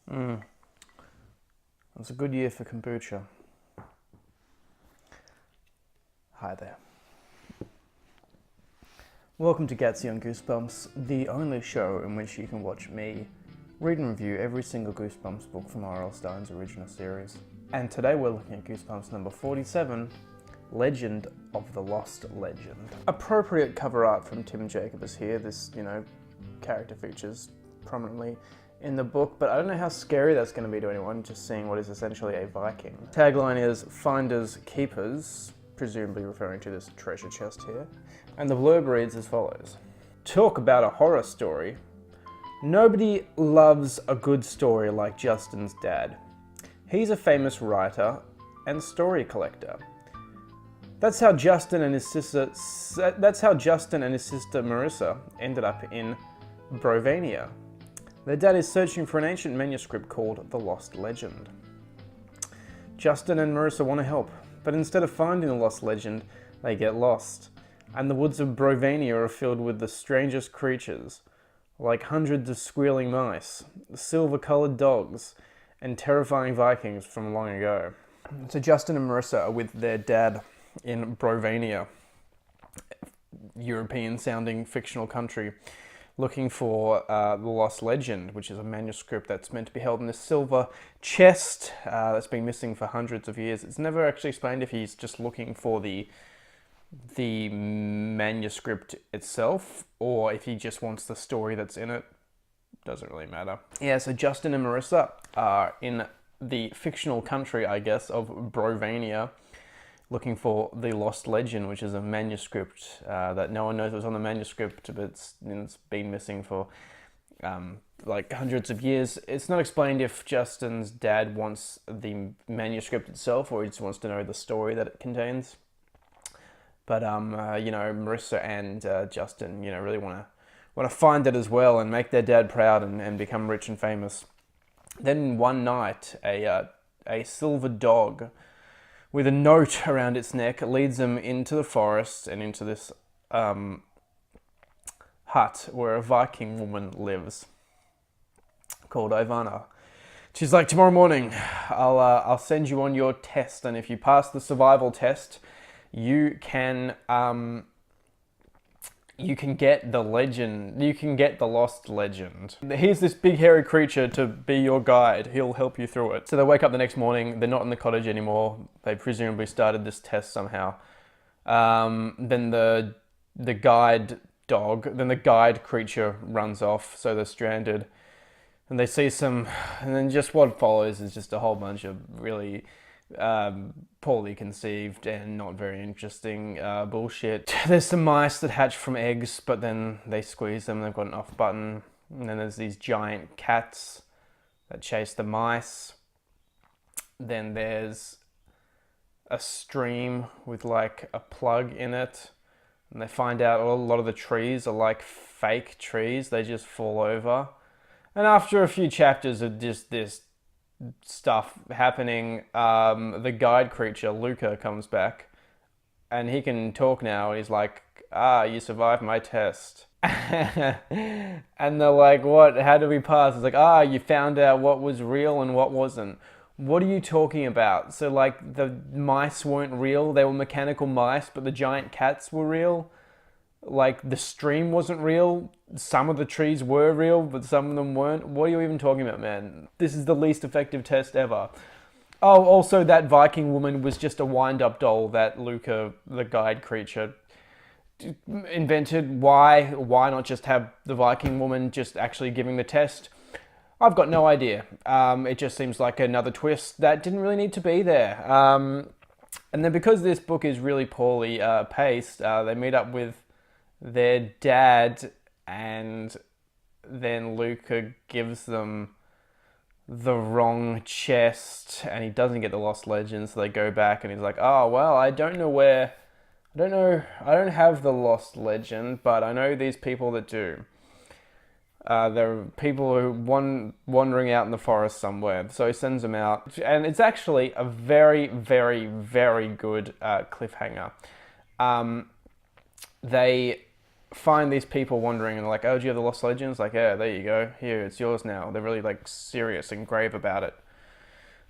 It's a good year for kombucha. Hi there. Welcome to Gattsy on Goosebumps, the only show in which you can watch me read and review every single Goosebumps book from R.L. Stine's original series. And today we're looking at Goosebumps number 47, Legend of the Lost Legend. Appropriate cover art from Tim Jacob is here. This, character features prominently in the book, but I don't know how scary that's going to be to anyone, just seeing what is essentially a Viking. Tagline is Finders Keepers, presumably referring to this treasure chest here. And the blurb reads as follows. Talk about a horror story. Nobody loves a good story like Justin's dad. He's a famous writer and story collector. That's how Justin and his sister Marissa ended up in Brovania. Their dad is searching for an ancient manuscript called The Lost Legend. Justin and Marissa want to help, but instead of finding the lost legend, they get lost. And the woods of Brovania are filled with the strangest creatures, like hundreds of squealing mice, silver-colored dogs, and terrifying Vikings from long ago. So Justin and Marissa are with their dad in Brovania, European-sounding fictional country, looking for The Lost Legend, which is a manuscript that's meant to be held in this silver chest that's been missing for hundreds of years. It's never actually explained if he's just looking for the manuscript itself, or if he just wants the story that's in it. Doesn't really matter. Yeah, so Justin and Marissa are in the fictional country, I guess, of Brovania, looking for The Lost Legend, which is a manuscript that no one knows was on the manuscript, but it's been missing for like hundreds of years. It's not explained if Justin's dad wants the manuscript itself or he just wants to know the story that it contains. But Marissa and Justin, really want to find it as well and make their dad proud and become rich and famous. Then one night, a silver dog with a note around its neck leads them into the forest and into this hut where a Viking woman lives called Ivana. She's like, tomorrow morning, I'll send you on your test, and if you pass the survival test, you can get the legend. You can get the lost legend. Here's this big hairy creature to be your guide. He'll help you through it. So they wake up the next morning. They're not in the cottage anymore. They presumably started this test somehow. Then the guide creature runs off. So they're stranded. And they see and then just what follows is just a whole bunch of really poorly conceived and not very interesting bullshit. There's some mice that hatch from eggs, but then they squeeze them, they've got an off button. And then there's these giant cats that chase the mice. Then there's a stream with like a plug in it. And they find out a lot of the trees are like fake trees, they just fall over. And after a few chapters of just this stuff happening, the guide creature, Luca, comes back and he can talk now. He's like, you survived my test. And they're like, what? How did we pass? It's like, you found out what was real and what wasn't. What are you talking about? So like the mice weren't real, they were mechanical mice, but the giant cats were real? Like the stream wasn't real, some of the trees were real, but some of them weren't. What are you even talking about, man? This is the least effective test ever. Oh, also that Viking woman was just a wind-up doll that Luca, the guide creature, invented. Why not just have the Viking woman just actually giving the test? I've got no idea. It just seems like another twist that didn't really need to be there. And then because this book is really poorly paced, they meet up with their dad, and then Luca gives them the wrong chest and he doesn't get the lost legend, so they go back and he's like, oh well, I don't have the lost legend, but I know these people that do. There are people who wandering out in the forest somewhere, so he sends them out, and it's actually a very, very, very good cliffhanger. They find these people wandering and they're like, oh, do you have the lost legends? Like, yeah, there you go. Here, it's yours now. They're really like serious and grave about it.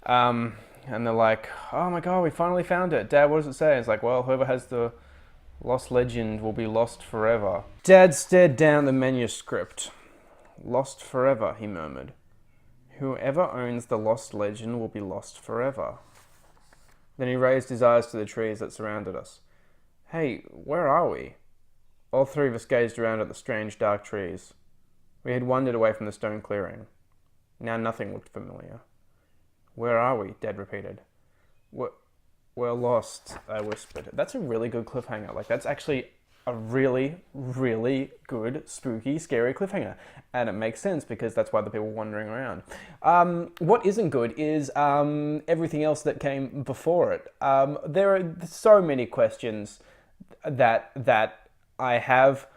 And they're like, oh my god, we finally found it. Dad, what does it say? It's like, well, whoever has the lost legend will be lost forever. Dad stared down the manuscript. Lost forever, he murmured. Whoever owns the lost legend will be lost forever. Then he raised his eyes to the trees that surrounded us. Hey, where are we? All three of us gazed around at the strange dark trees. We had wandered away from the stone clearing. Now nothing looked familiar. Where are we? Dad repeated. We're lost, I whispered. That's a really good cliffhanger. Like, that's actually a really, really good, spooky, scary cliffhanger. And it makes sense because that's why the people were wandering around. What isn't good is everything else that came before it. There are so many questions that I have.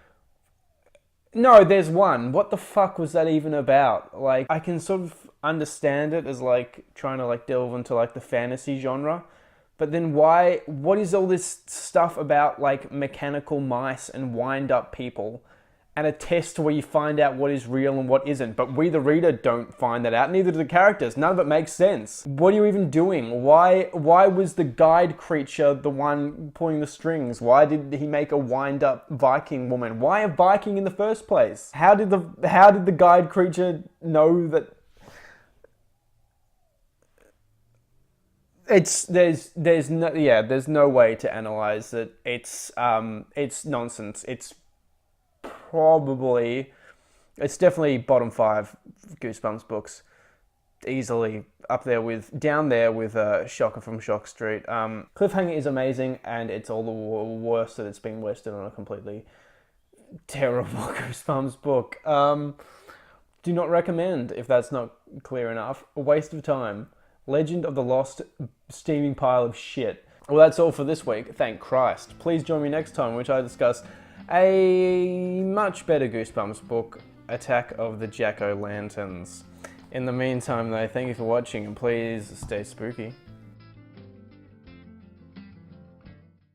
No, there's one. What the fuck was that even about? Like, I can sort of understand it as like trying to like delve into like the fantasy genre, but then what is all this stuff about like mechanical mice and wind up people and a test where you find out what is real and what isn't, but we the reader don't find that out, neither do the characters. None of it makes sense. What are you even doing? Why was the guide creature the one pulling the strings? Why did he make a wind up Viking woman? Why a Viking in the first place? How did the guide creature know that? There's no way to analyze it. It's nonsense. It's definitely bottom 5 Goosebumps books, easily down there with Shocker from Shock Street. Cliffhanger is amazing, and it's all the worse that it's been wasted on a completely terrible Goosebumps book. Do not recommend, if that's not clear enough. A waste of time. Legend of the Lost steaming pile of shit. Well, that's all for this week, thank Christ. Please join me next time, in which I discuss a much better Goosebumps book, Attack of the Jack-O-Lanterns. In the meantime, though, thank you for watching, and please stay spooky.